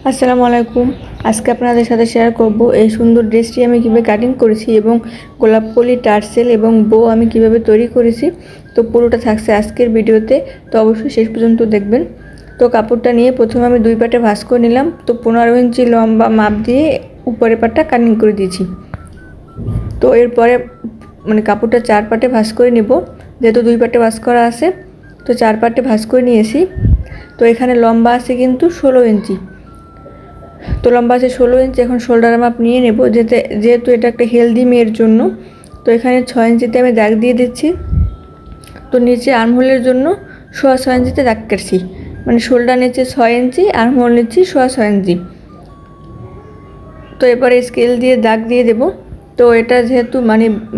আসসালামু আলাইকুম। আজকে আপনাদের সাথে শেয়ার করব এই সুন্দর ড্রেসটি আমি কিভাবে কাটিং করেছি এবং গোলাপ কলি টার্সেল এবং বো আমি কিভাবে তৈরি করেছি। তো পুরোটা থাকছে আজকের ভিডিওতে, তো অবশ্যই শেষ পর্যন্ত দেখবেন। তো কাপড়টা নিয়ে প্রথমে আমি দুই পাটে ভাঁজ করে নিলাম। তো 15 ইঞ্চি লম্বা মাপ দিয়ে উপরের পাটটা কাটিং করে দিয়েছি। তো এরপরে কাপড়টা 4 পাটে ভাঁজ করে নেব, যেহেতু দুই পাটে ভাঁজ করা আছে। তো 4 পাটে ভাঁজ করে নিয়েছি। তো এখানে লম্বা আছে কিন্তু 16 ইঞ্চি। তো লম্বা আছে 16 ইঞ্চি। এখন শোল্ডার মাপ নিয়ে নেব, যেহেতু এটা একটা হেলদি মেয়ের জন্য। তো এখানে 6 ইঞ্চিতে আমি দাগ দিয়ে দিচ্ছি। তো নিচে আর্মহোলের জন্য 6.25 ইঞ্চিতে দাগ কাটছি, শোল্ডার নিচে 6 ইঞ্চি, আর্মহোল নিচে 6.25 ইঞ্চি। তো এবারে স্কেল দিয়ে দাগ দিয়ে দেব। তো এটা যেহেতু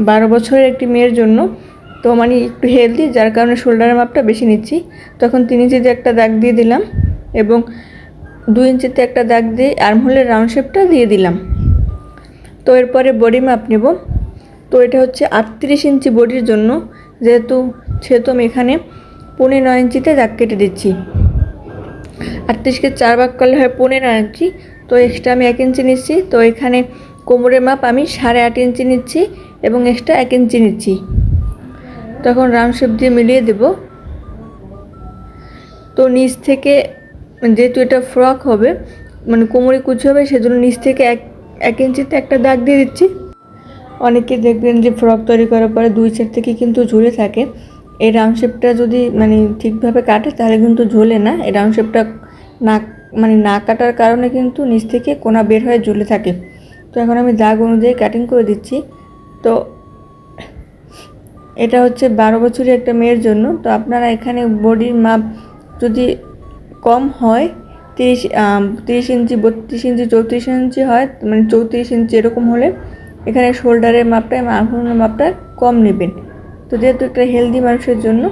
12 বছরের একটি মেয়ের জন্য, তো একটু হেলদি, যার কারণে শোল্ডারের মাপটা বেশি নিচ্ছি। তখন 3 ইঞ্চিতে একটা দাগ দিয়ে দিলাম এবং 2 ইঞ্চিতে একটা দাগ দিয়ে আর্মহোলের রাউন্ড শেপটা দিয়ে দিলাম। তো এরপরে বডি মাপ নেব। তো এটা হচ্ছে 38 ইঞ্চি বডির জন্য, যেহেতু আমি এখানে 15 ইঞ্চিতে দাগ কেটে দিচ্ছি। 38কে 4 ভাগ করলে হয় 15 ইঞ্চি। তো এক্সট্রা আমি 1 ইঞ্চি নিচ্ছি। তো এখানে কোমরের মাপ আমি 8.5 ইঞ্চি নিচ্ছি এবং এক্সট্রা 1 ইঞ্চি নিচ্ছি। তখন রাউন্ড শেপ দিয়ে মিলিয়ে দেব। তো নিচ থেকে, যেহেতু এটা ফ্রক হবে, কোমরে কুচি হবে, সেজন্য নিচ থেকে এক ইঞ্চিতে একটা দাগ দিয়ে দিচ্ছি। অনেকে দেখবেন যে ফ্রক তৈরি করার পরে 2 সাইড থেকে কিন্তু ঝুলে থাকে। এই রাউন্ড শেপটা যদি ঠিকভাবে কাটে তাহলে কিন্তু ঝোলে না। এই রাউন্ড শেপটা না কাটার কারণে কিন্তু নিচ থেকে কোনা বের হয়ে ঝুলে থাকে। তো এখন আমি দাগ অনুযায়ী কাটিং করে দিচ্ছি। তো এটা হচ্ছে 12 বছরের একটা মেয়ের জন্য। তো আপনারা এখানে বডির মাপ যদি কম হয়, 30 ইঞ্চি, 32 ইঞ্চি, 34 ইঞ্চি হয়, 34 ইঞ্চি এরকম হলে এখানে শোল্ডারের মাপটা এবং আর্মহোলের মাপটা কম নেবেন। তো যেহেতু একটা হেলদি মানুষের জন্য,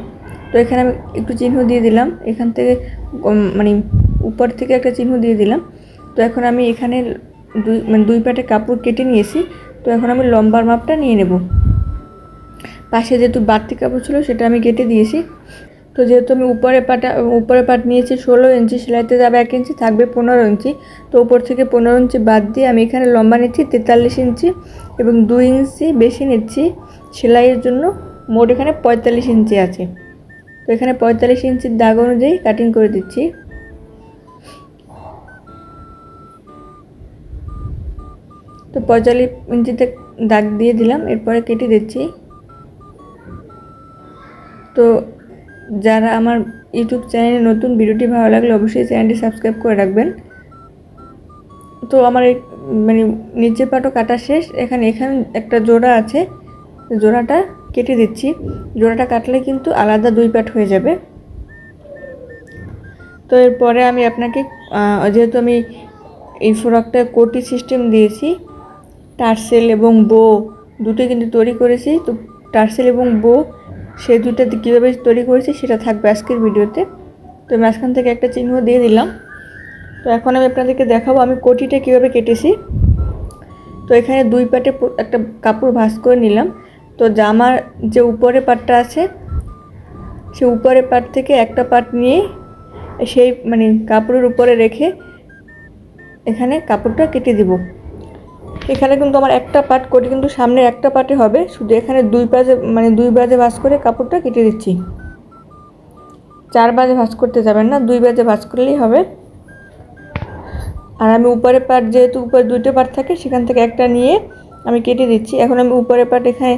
তো এখানে আমি একটু চিহ্ন দিয়ে দিলাম। এখান থেকে উপর থেকে একটা চিহ্ন দিয়ে দিলাম। তো এখন আমি এখানে দুই পাটে কাপড় কেটে নিয়েছি। তো এখন আমি লম্বার মাপটা নিয়ে নেব। পাশে যেহেতু বাড়তি কাপড় ছিল সেটা আমি কেটে দিয়েছি। তো যেহেতু আমি উপরে পাট নিয়েছি 16 ইঞ্চি, সেলাইতে যাবে 1 ইঞ্চি, থাকবে 15 ইঞ্চি। তো উপর থেকে 15 ইঞ্চি বাদ দিয়ে আমি এখানে লম্বা নিচ্ছি 43 ইঞ্চি এবং 2 ইঞ্চি বেশি নিচ্ছি সেলাইয়ের জন্য। মোট এখানে 45 ইঞ্চি আছে। তো এখানে 45 ইঞ্চির দাগ অনুযায়ী কাটিং করে দিচ্ছি। তো 45 ইঞ্চিতে দাগ দিয়ে দিলাম, এরপরে কেটে দিচ্ছি। তো যারা আমার ইউটিউব চ্যানেলে নতুন, ভিডিওটি ভালো লাগলে অবশ্যই চ্যানেলটি সাবস্ক্রাইব করে রাখবেন। তো আমার নিচের পাটও কাটা শেষ। এখানে একটা জোড়া আছে, জোড়াটা কেটে দিচ্ছি। জোড়াটা কাটলে কিন্তু আলাদা 2 পাট হয়ে যাবে। তো এরপরে আমি আপনাকে, যেহেতু আমি এই ফ্রকটা কোটি সিস্টেম দিয়েছি, টার্সেল এবং বো দুটোই কিন্তু তৈরি করেছি। তো টার্সেল এবং বো সেই দুটো কীভাবে তৈরি করেছি সেটা থাকবে আজকের ভিডিওতে। তো মাঝখান থেকে একটা চিহ্ন দিয়ে দিলাম। তো এখন আমি আপনাদেরকে দেখাবো আমি কোটিটা কীভাবে কেটেছি। তো এখানে 2 পাটে একটা কাপড় ভাঁজ করে নিলাম। তো জামার যে উপরের পাটটা আছে, সেই উপরের পাট থেকে একটা পাট নিয়ে সেই কাপড়ের উপরে রেখে এখানে কাপড়টা কেটে দিব। এখানে কিন্তু আমার একটা পাট কোটি কিন্তু সামনের একটা পাটে হবে, শুধু এখানে 2 বাজে ভাঁজ করে কাপড়টা কেটে দিচ্ছি। 4 বাজে ভাঁজ করতে যাবেন না, 2 বাজে ভাঁজ করলেই হবে। আর আমি উপরের পাট, যেহেতু উপরে 2টা পাট থাকে, সেখান থেকে একটা নিয়ে আমি কেটে দিচ্ছি। এখন আমি উপরের পাট এখানে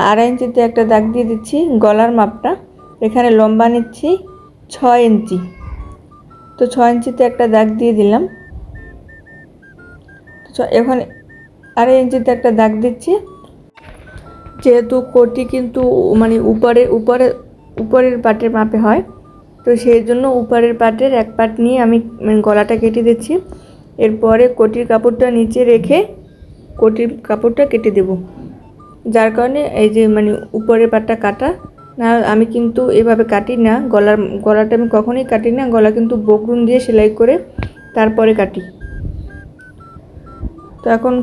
2.5 ইঞ্চিতে একটা দাগ দিয়ে দিচ্ছি। গলার মাপটা এখানে লম্বা নিচ্ছি 6 ইঞ্চি। তো 6 ইঞ্চিতে একটা দাগ দিয়ে দিলাম। তো এখন 2.5 ইঞ্চিতে একটা দাগ দিচ্ছি। যেহেতু কোটি কিন্তু উপরের পাটের মাপে হয়, তো সেই জন্য উপরের পাটের এক পাট নিয়ে আমি গলাটা কেটে দিচ্ছি। এরপরে কোটির কাপড়টা নিচে রেখে কোটির কাপড়টা কেটে দেব, যার কারণে এই যে উপরের পাটটা কাটা। না, আমি কিন্তু এভাবে কাটি না। গলাটা আমি কখনোই কাটি না। গলা কিন্তু বকরুম দিয়ে সেলাই করে তারপরে কাটি। তো এখন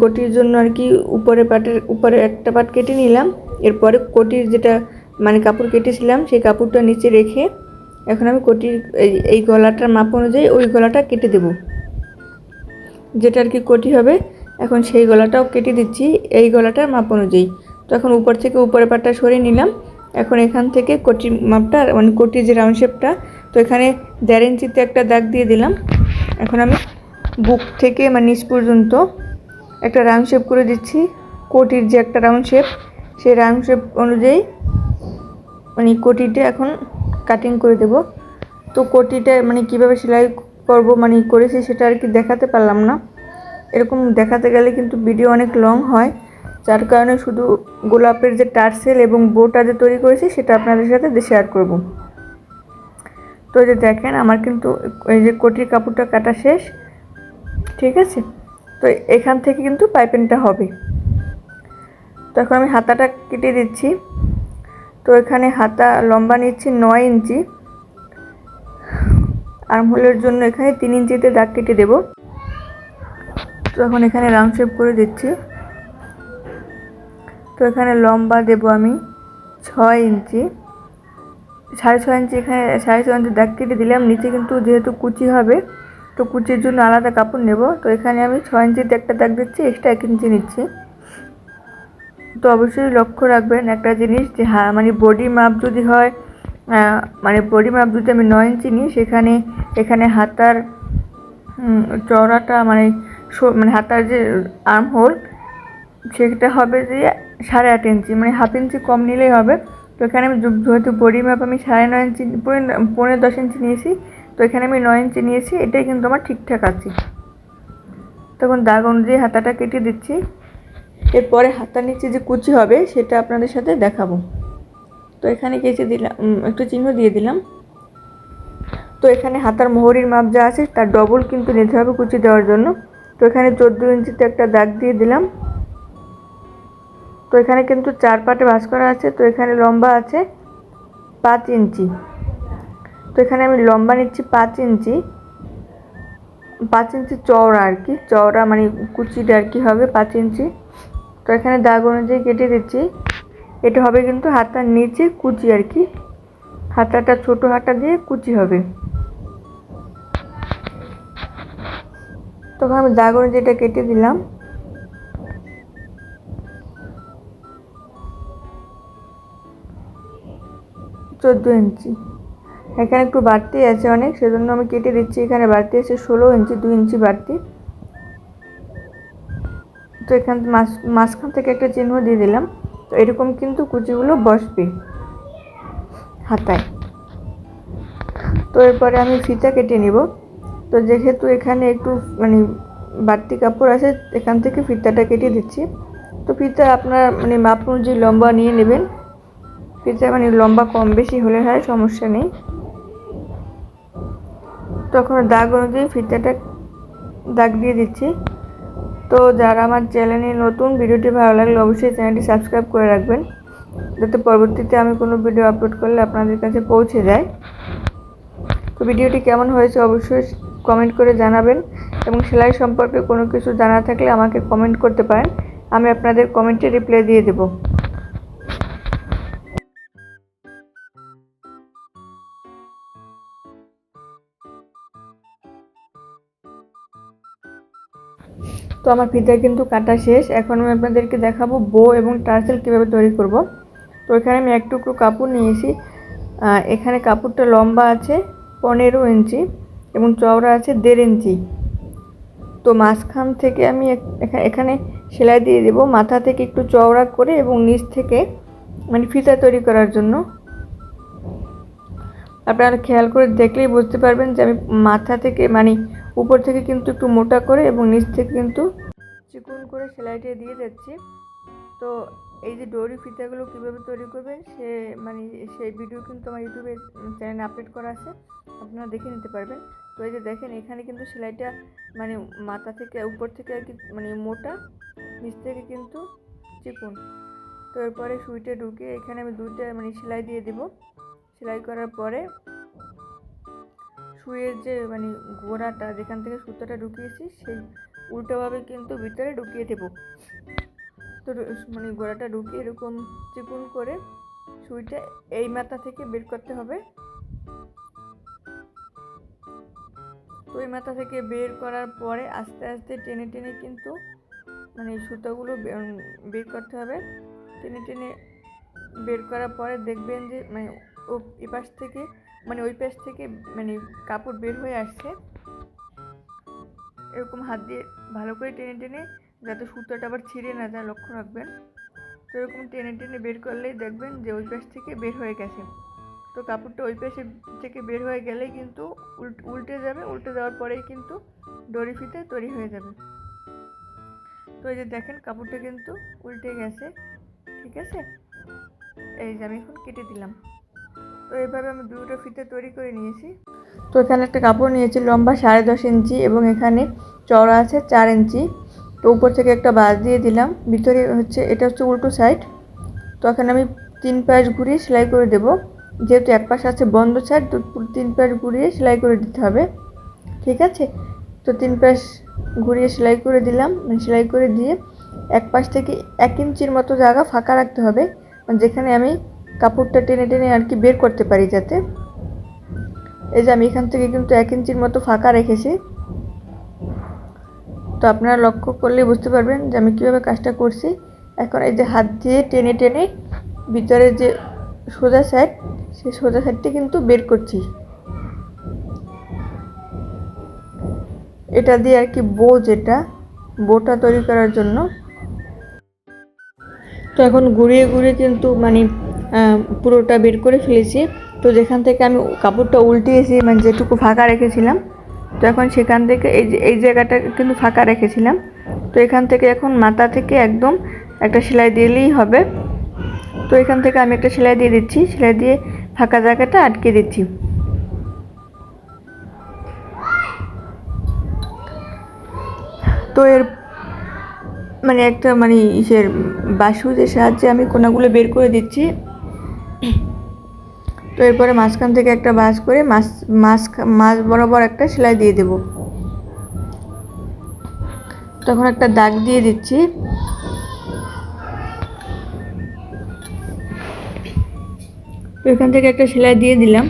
কোটির জন্য আর কি উপরে একটা পাট কেটে নিলাম। এরপরে কোটির যেটা কাপড় কেটেছিলাম সেই কাপড়টা নিচে রেখে এখন আমি কোটির এই গলাটার মাপ অনুযায়ী ওই গলাটা কেটে দেব, যেটা আর কি কোটি হবে। এখন সেই গলাটাও কেটে দিচ্ছি এই গলাটার মাপ অনুযায়ী। তো এখন উপর থেকে উপরের পাটটা সরিয়ে নিলাম। এখন এখান থেকে কোটির মাপটা মানে কোটির যে রাউন্ড শেপটা, তো এখানে 1.5 ইঞ্চিতে একটা দাগ দিয়ে দিলাম। এখন আমি বুক থেকে মানে নিচ পর্যন্ত একটা রাউন্ড শেপ করে দিচ্ছি। কোটির যে একটা রাউন্ড শেপ, সেই রাউন্ড শেপ অনুযায়ী মানে কোটিটা এখন কাটিং করে দেব। তো কোটিটা মানে কিভাবে সেলাই করব মানে করেছি সেটা আর কি দেখাতে পারলাম না। এরকম দেখাতে গেলে কিন্তু ভিডিও অনেক লং হয়, যার কারণে শুধু গোলাপের যে টার্সেল এবং বোটা যে তৈরি করেছি সেটা আপনাদের সাথে শেয়ার করব। তো এই যে দেখেন আমার কিন্তু এই যে কোটির কাপড়টা কাটা শেষ, ঠিক আছে। তো এখান থেকে কিন্তু পাইপিংটা হবে। তো এখন আমি হাতাটা কেটে দিচ্ছি। তো এখানে হাতা লম্বা নিচ্ছি 9 ইঞ্চি, আর্মহোলের জন্য এখানে 3 ইঞ্চিতে দাগ কেটে দেব। তো এখন এখানে রাউন্ড শেপ করে দিচ্ছি। তো এখানে লম্বা দেব আমি 6 ইঞ্চি, 6.5 ইঞ্চি, এখানে 6.5 ইঞ্চি দাগ কেটে দিলাম। নিচে কিন্তু যেহেতু কুচি হবে, তো কুচির জন্য আলাদা কাপড় নেব। তো এখানে আমি 6 ইঞ্চিতে একটা দাগ দিচ্ছি, এক্সট্রা 1 ইঞ্চি নিচ্ছি। তো অবশ্যই লক্ষ্য রাখবেন একটা জিনিস, যে মানে বডি মাপ যদি হয়, মানে বডি মাপ যদি আমি 9 ইঞ্চি নিই, এখানে হাতার চওড়াটা মানে হাতার যে আর্ম হোল সেটা হবে যে 8.5 ইঞ্চি, মানে 1/2 ইঞ্চি কম নিলেই হবে। তো এখানে আমি যেহেতু বডি মাপ আমি 9.5 ইঞ্চি 10 ইঞ্চি নিয়েছি, তো এখানে আমি 9 ইঞ্চি নিয়েছি, এটাই কিন্তু আমার ঠিকঠাক আছে। তখন দাগ অনুযায়ী হাতাটা কেটে দিচ্ছি। এরপরে হাতার নিচে যে কুচি হবে সেটা আপনাদের সাথে দেখাবো। তো এখানে কেটে দিলাম, একটু চিহ্ন দিয়ে দিলাম। তো এখানে হাতার মোহরির মাপ যা আছে তার ডবল কিন্তু নিতে হবে কুচি দেওয়ার জন্য। তো এখানে 14 ইঞ্চিতে একটা দাগ দিয়ে দিলাম। তো এখানে কিন্তু 4 পাটে ভাঁজ করা আছে। তো এখানে লম্বা আছে 5 ইঞ্চি। তো এখানে আমি লম্বা নিচ্ছি 5 ইঞ্চি, 5 ইঞ্চি চওড়া আর কি, চওড়া মানে কুচিটা আর কি হবে 5 ইঞ্চি। তো এখানে দাগ অনুযায়ী কেটে দিচ্ছি। এটা হবে কিন্তু হাতার নিচে কুচি আর কি, হাতাটা ছোট হাতা দিয়ে কুচি হবে। তখন আমি দাগ অনুযায়ী এটা কেটে দিলাম। চোদ্দো ইঞ্চি, এখানে একটু বাড়তি আছে অনেক, সেজন্য আমি কেটে দিচ্ছি। এখানে বাড়তি আছে 16 ইঞ্চি, 2 ইঞ্চি বাড়তি। তো এখান মাঝখান থেকে একটা চিহ্ন দিয়ে দিলাম। তো এরকম কিন্তু কুচিগুলো বসবে হাতায়। তো এরপরে আমি ফিতা কেটে নিব। তো যেহেতু এখানে একটু মানে বাড়তি কাপড় আছে, এখান থেকে ফিতাটা কেটে দিচ্ছি। তো ফিতা আপনার মানে মাপ অনুযায়ী লম্বা নিয়ে নেবেন। ফিতা মানে লম্বা কম বেশি হলে হয়, সমস্যা নেই। তখন দাগ অনুযায়ী ফিতাটা দাগ দিয়ে দিচ্ছি। তো যারা আমার চ্যানেলে নতুন, ভিডিওটি ভালো লাগলে অবশ্যই চ্যানেলটি সাবস্ক্রাইব করে রাখবেন, যাতে পরবর্তীতে আমি কোনো ভিডিও আপলোড করলে আপনাদের কাছে পৌঁছে যায়। তো ভিডিওটি কেমন হয়েছে অবশ্যই কমেন্ট করে জানাবেন, এবং সেলাই সম্পর্কে কোনো কিছু জানা থাকলে আমাকে কমেন্ট করতে পারেন, আমি আপনাদের কমেন্টে রিপ্লাই দিয়ে দেব। তো আমার ফিতা কিন্তু কাটা শেষ। এখন আমি আপনাদেরকে দেখাবো বো এবং টার্সেল কীভাবে তৈরি করব। তো এখানে আমি এক টুকরো কাপড় নিয়েছি। এখানে কাপড়টা লম্বা আছে 15 ইঞ্চি এবং চওড়া আছে 1.5 ইঞ্চি। তো মাঝখান থেকে আমি এখানে সেলাই দিয়ে দেব, মাথা থেকে একটু চওড়া করে এবং নিচ থেকে মানে ফিতা তৈরি করার জন্য। আপনারা খেয়াল করে দেখলেই বুঝতে পারবেন যে আমি মাথা থেকে মানে উপর থেকে কিন্তু একটু মোটা করে এবং নিচ থেকে কিন্তু চিকন করে সেলাইটা দিয়ে যাচ্ছি। তো এই যে ডোরি ফিতাগুলো কীভাবে তৈরি করবেন সেই ভিডিও কিন্তু আমার ইউটিউবে চ্যানেলে আপলোড করা আছে, আপনারা দেখে নিতে পারবেন। তো এই যে দেখেন এখানে কিন্তু সেলাইটা মানে মাথা থেকে উপর থেকে আর কি মানে মোটা, নিচ থেকে কিন্তু চিকন। তো এরপরে সুইটা ঢুকিয়ে এখানে আমি দুইটা মানে সেলাই দিয়ে দেব। সেলাই করার পরে সুইয়ের যে মানে গোড়াটা যেখান থেকে সুতোটা ঢুকিয়েছি সেই উল্টোভাবে কিন্তু ভিতরে ঢুকিয়ে দেব। তো মানে গোড়াটা ঢুকিয়ে এরকম চিকন করে সুইটা এই মাথা থেকে বের করতে হবে। তো এই মাথা থেকে বের করার পরে আস্তে আস্তে টেনে টেনে কিন্তু মানে সুতোগুলো বের করতে হবে। টেনে টেনে বের করার পরে দেখবেন যে মানে এই পাশ থেকে মানে ওই পাশ থেকে মানে কাপড় বের হয়ে আসছে। এরকম হাত দিয়ে ভালো করে টেনে টেনে যাতে সুতোটা আবার ছিঁড়ে না যায় লক্ষ্য রাখবেন। তো এরকম টেনে টেনে বের করলেই দেখবেন যে ওই পাশ থেকে বের হয়ে গেছে। তো কাপড়টা ওই পাশে থেকে বের হয়ে গেলেই কিন্তু উল্টে যাবে, উল্টে যাওয়ার পরেই কিন্তু দড়ি ফিতে তৈরি হয়ে যাবে। তো এই যে দেখেন কাপড়টা কিন্তু উল্টে গেছে, ঠিক আছে। এই যে আমি এখন কেটে দিলাম। তো এইভাবে আমি দুটো ফিতে তৈরি করে নিয়েছি। তো এখানে একটা কাপড় নিয়েছি লম্বা 10.5 ইঞ্চি এবং এখানে চওড়া আছে 4 ইঞ্চি। তো উপর থেকে একটা বাঁশ দিয়ে দিলাম, ভিতরে হচ্ছে এটা হচ্ছে উল্টো সাইড। তো এখানে আমি 3 পাশ ঘুরিয়ে সেলাই করে দেব, যেহেতু এক পাশ আছে বন্ধ সাইড, তো 3 পাশ ঘুরিয়ে সেলাই করে দিতে হবে, ঠিক আছে। তো 3 পাশ ঘুরিয়ে সেলাই করে দিলাম, সেলাই করে দিয়ে এক পাশ থেকে 1 ইঞ্চির মতো জায়গা ফাঁকা রাখতে হবে, যেখানে আমি কাপড়টা টেনে টেনে আর কি বের করতে পারি যাতে। এই যে আমি এখান থেকে কিন্তু 1 ইঞ্চির মতো ফাঁকা রেখেছি। তো আপনারা লক্ষ্য করলে বুঝতে পারবেন যে আমি কীভাবে কাজটা করছি। এখন এই যে হাত দিয়ে টেনে টেনে ভিতরে যে সোজা সাইড, সেই সোজা সাইডটি কিন্তু বের করছি। এটা দিয়ে আর কি যেটা বোটা তৈরি করার জন্য। তো এখন ঘুরিয়ে ঘুরিয়ে কিন্তু মানে পুরোটা বের করে ফেলেছি। তো যেখান থেকে আমি কাপড়টা উল্টিয়েছি মানে যেটুকু ফাঁকা রেখেছিলাম, তো এখন সেখান থেকে এই জায়গাটা কিন্তু ফাঁকা রেখেছিলাম। তো এখান থেকে এখন মাথা থেকে একদম একটা সেলাই দিলেই হবে। তো এখান থেকে আমি একটা সেলাই দিয়ে দিচ্ছি, সেলাই দিয়ে ফাঁকা জায়গাটা আটকে দিচ্ছি। তো এর মানে একটা মানে ইসের বাসুদের সাহায্যে আমি কোনাগুলো বের করে দিচ্ছি। তো এরপরে মাঝখান থেকে একটা ভাঁজ করে মাছ বরাবর একটা সেলাই দিয়ে দেব। তখন একটা দাগ দিয়ে দিচ্ছি। তো এখান থেকে একটা সেলাই দিয়ে দিলাম।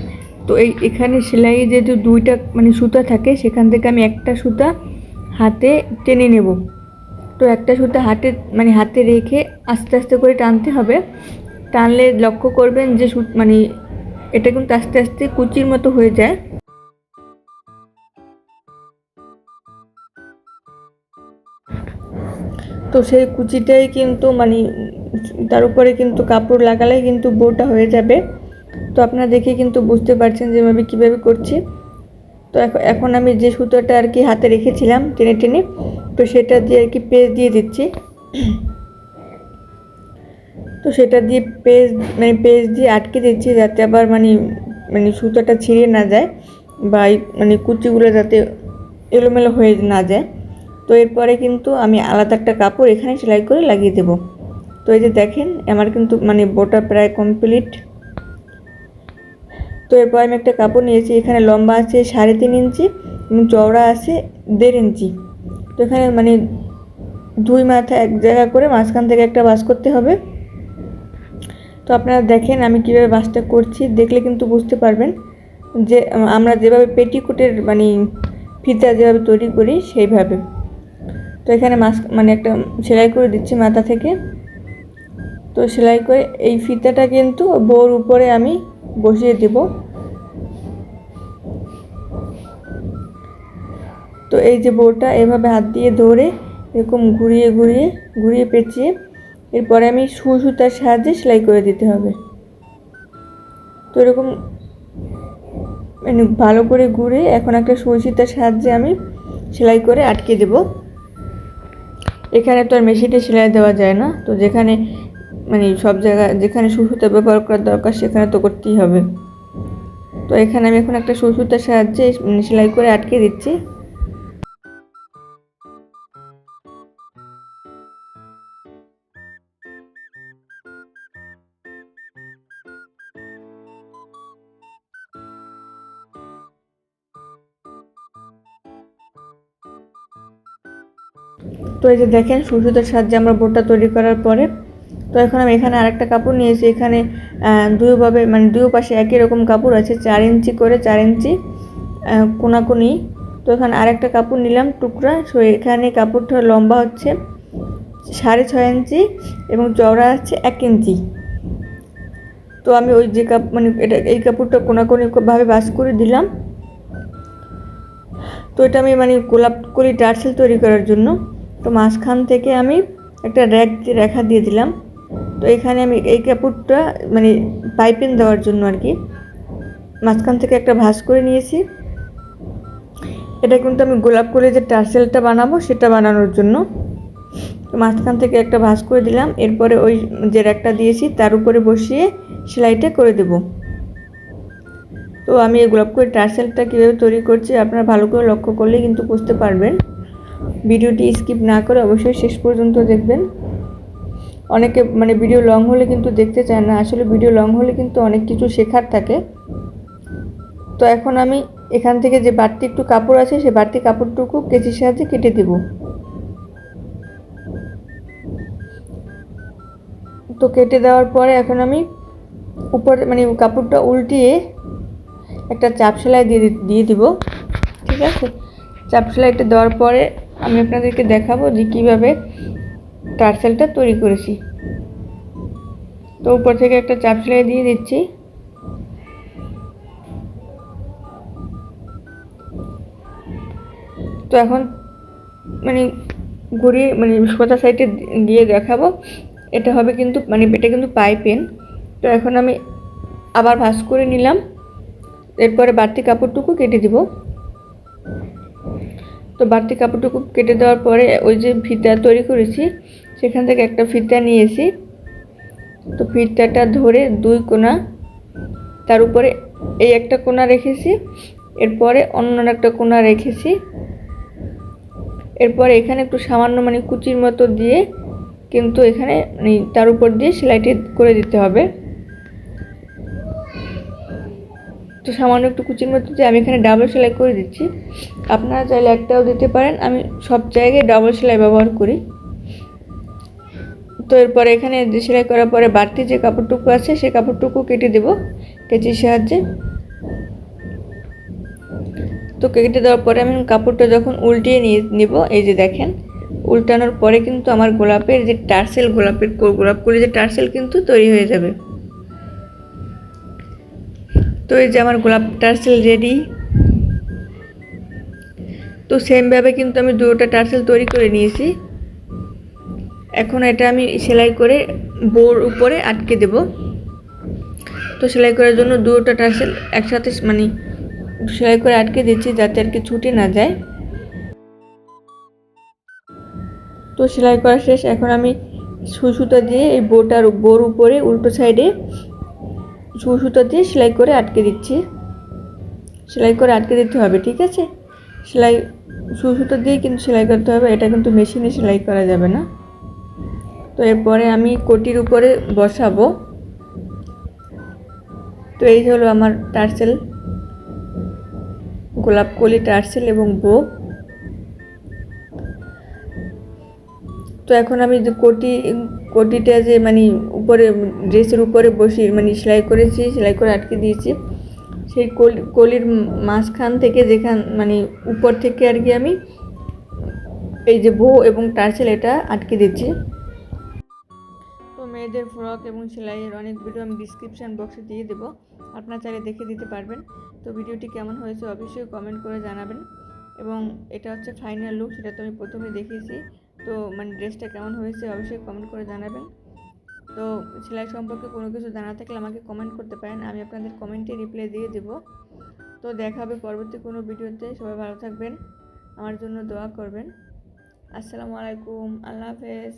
তো এখানে সেলাই যেহেতু দুইটা মানে সুতা থাকে, সেখান থেকে আমি একটা সুতা হাতে টেনে নেব। তো একটা সুতা হাতে রেখে আস্তে আস্তে করে টানতে হবে। টানলে লক্ষ্য করবেন যে মানে এটা কিন্তু আস্তে আস্তে কুচির মতো হয়ে যায়। তো সেই কুচিটাই কিন্তু মানে তার উপরে কিন্তু কাপড় লাগালে কিন্তু বোটা হয়ে যাবে। তো আপনারা দেখে কিন্তু বুঝতে পারছেন যে আমি কীভাবে করছি। তো এখন আমি যে সুতোটা আর কি হাতে রেখেছিলাম টেনে টেনে, তো সেটা দিয়ে আর কি পেঁচ দিয়ে দিচ্ছি। তো সেটা দিয়ে পেঁচ দিয়ে আটকে দিচ্ছি, যাতে আবার মানে সুতোটা ছিঁড়ে না যায় বা মানে কুচিগুলো যাতে এলোমেলো হয়ে না যায়। তো এরপরে কিন্তু আমি আলাদা একটা কাপড় এখানে সেলাই করে লাগিয়ে দেব। তো এই যে দেখেন আমার কিন্তু মানে বোটা প্রায় কমপ্লিট। তো এরপর আমি একটা কাপড় নিয়েছি, এখানে লম্বা আছে 3.5 ইঞ্চি এবং চওড়া আছে 1.5 ইঞ্চি। তো এখানে মানে দুই মাথা এক জায়গা করে মাঝখান থেকে একটা ভাঁজ করতে হবে। তো আপনারা দেখেন আমি কীভাবে ভাঁজটা করছি, দেখলে কিন্তু বুঝতে পারবেন যে আমরা যেভাবে পেটিকোটের মানে ফিতা যেভাবে তৈরি করি সেইভাবে। তো এখানে মানে একটা সেলাই করে দিচ্ছি মাথা থেকে। তো সেলাই করে এই ফিতাটা কিন্তু বোর উপরে আমি বসিয়ে দেব। তো এই যে বোটা এভাবে হাত দিয়ে ধরে এরকম ঘুরিয়ে ঘুরিয়ে ঘুরিয়ে পেঁচিয়ে এরপরে আমি সুতার সাহায্যে সেলাই করে দিতে হবে। তো এরকম মানে ভালো করে ঘুরে এখন একটা সুতার সাহায্যে আমি সেলাই করে আটকে দেব। এখানে তো আর মেশিনে সেলাই দেওয়া যায় না, তো যেখানে মানে সব জায়গায় যেখানে সুতা ব্যবহার করার দরকার সেখানে তো করতেই হবে। তো এখানে আমি এখন একটা সুতার সাহায্যে সেলাই করে আটকে দিচ্ছি। তো এই যে দেখেন সুতার সাহায্যে আমরা বোটটা তৈরি করার পরে, তো এখন আমি এখানে আরেকটা কাপড় নিয়েছি। এখানে দুইভাবে মানে দুই পাশে একই রকম কাপড় আছে, 4 ইঞ্চি করে 4 ইঞ্চি কোনাকুনি তো এখানে আরেকটা কাপড় নিলাম টুকরা। সো এখানে কাপড়টা লম্বা হচ্ছে 6.5 ইঞ্চি এবং চওড়া আছে 1 ইঞ্চি। তো আমি ওই যে এই কাপড়টা কোনাকুনিভাবে ভাঁজ করে দিলাম। তো এটা আমি গোলাপ কলি টার্সেল তৈরি করার জন্য। তো মাঝখান থেকে আমি একটা রেখা দিয়ে দিলাম। তো এখানে আমি এই কাপড়টা পাইপিং দেওয়ার জন্য আর কি মাঝখান থেকে একটা ভাঁজ করে নিয়েছি। এটা কিন্তু আমি গোলাপ কলি যে টার্সেলটা বানাবো সেটা বানানোর জন্য। তো মাঝখান থেকে একটা ভাঁজ করে দিলাম। এরপরে ওই যে রেকটা দিয়েছি তার উপরে বসিয়ে সেলাইটা করে দেব। তো আমি এই গোলাপ কলি টার্সেলটা কীভাবে তৈরি করছি আপনারা ভালো করে লক্ষ্য করলে কিন্তু বুঝতে পারবেন। ভিডিওটি স্কিপ না করে অবশ্যই শেষ পর্যন্ত দেখবেন। অনেকে ভিডিও লং হলে কিন্তু দেখতে চায় না, আসলে ভিডিও লং হলে কিন্তু অনেক কিছু শেখার থাকে। তো এখন আমি এখান থেকে যে বাড়তি একটু কাপড় আছে সেই বাড়তি কাপড়টুকু কেচির সাহায্যে কেটে দেব। তো কেটে দেওয়ার পরে এখন আমি উপরে কাপড়টা উল্টিয়ে একটা চাপ সেলাই দিয়ে দিব। ঠিক আছে, চাপ সেলাইটা দেওয়ার পরে আমি আপনাদেরকে দেখাবো যে কীভাবে টার্সেলটা তৈরি করেছি। তো উপর থেকে একটা চাপ সেলাই দিয়ে দিচ্ছি। তো এখন ঘুরিয়ে সোজা সাইডে দিয়ে দেখাবো। এটা হবে কিন্তু এটা কিন্তু পাইপিং। তো এখন আমি আবার ভাঁজ করে নিলাম। এরপরে বাড়তি কাপড়টুকু কেটে দিব। তো বাড়তি কাপড়টুকু কেটে দেওয়ার পরে ওই যে ফিতা তৈরি করেছি সেখান থেকে একটা ফিতা নিয়েছি। তো ফিতাটা ধরে 2 কোণা, তার উপরে এই একটা কোণা রেখেছি, এরপরে অন্য একটা কোণা রেখেছি। এরপরে এখানে একটু সামান্য কুচির মতো দিয়ে কিন্তু এখানে তার উপর দিয়ে সেলাইটি করে দিতে হবে। তো সামান্য একটু কুচির মতো দিয়ে আমি এখানে ডাবল সেলাই করে দিচ্ছি। আপনারা চাইলে একটাও দিতে পারেন, আমি সব জায়গায় ডাবল সেলাই ব্যবহার করি। তো এরপরে এখানে সেলাই করার পরে বাড়তি যে কাপড়টুকু আছে সেই কাপড়টুকু কেটে দেব কেচির সাহায্যে। তো কেটে দেওয়ার পরে আমি কাপড়টা যখন উল্টিয়ে নিব, এই যে দেখেন উল্টানোর পরে কিন্তু আমার গোলাপের যে টার্সেল, গোলাপ কলি যে টার্সেল কিন্তু তৈরি হয়ে যাবে। তো এই যে আমার গোলাপ টার্সেল রেডি। তো সেমভাবে কিন্তু আমি 2টা টার্সেল তৈরি করে নিয়েছি। এখন এটা আমি সেলাই করে বোর উপরে আটকে দেব। তো সেলাই করার জন্য 2টা টার্সেল একসাথে সেলাই করে আটকে দিচ্ছি যাতে আর কি ছুটে না যায়। তো সেলাই করা শেষ। এখন আমি সুতা দিয়ে এই বোর উপরে উল্টো সাইডে সুতা দিয়ে সেলাই করে আটকে দিচ্ছি। সেলাই করে আটকে দিতে হবে, ঠিক আছে। সুতা দিয়ে কিন্তু সেলাই করতে হবে, এটা কিন্তু মেশিনে সেলাই করা যাবে না। তো এরপরে আমি কোটির উপরে বসাবো। তো এই হলো আমার টার্সেল, গোলাপ কলি টার্সেল এবং বো। তো এখন আমি যে কোটিটা যে উপরে ড্রেসের উপরে বসিয়ে সেলাই করেছি, সেলাই করে আটকে দিয়েছি, সেই কলির মাঝখান থেকে উপর থেকে আর কি আমি এই যে বো এবং টার্সেল এটা আটকে দিচ্ছি। তো মেয়েদের ফ্রক এবং সেলাইয়ের অনেক ভিডিও আমি ডিসক্রিপশান বক্সে দিয়ে দেবো, আপনারা চাইলে দেখে দিতে পারবেন। তো ভিডিওটি কেমন হয়েছে অবশ্যই কমেন্ট করে জানাবেন। এবং এটা হচ্ছে ফাইনাল লুক, সেটা তো আমি প্রথমে দেখিয়েছি। তো ড্রেসটা কেমন হয়েছে অবশ্যই কমেন্ট করে জানাবেন। তো সেলাই সম্পর্কে কোনো কিছু জানা থাকলে আমাকে কমেন্ট করতে পারেন, আমি আপনাদের কমেন্টে রিপ্লাই দিয়ে দেবো। তো দেখা হবে পরবর্তী কোনো ভিডিওতে। সবাই ভালো থাকবেন, আমার জন্য দোয়া করবেন। আসসালামু আলাইকুম, আল্লাহ হাফেজ।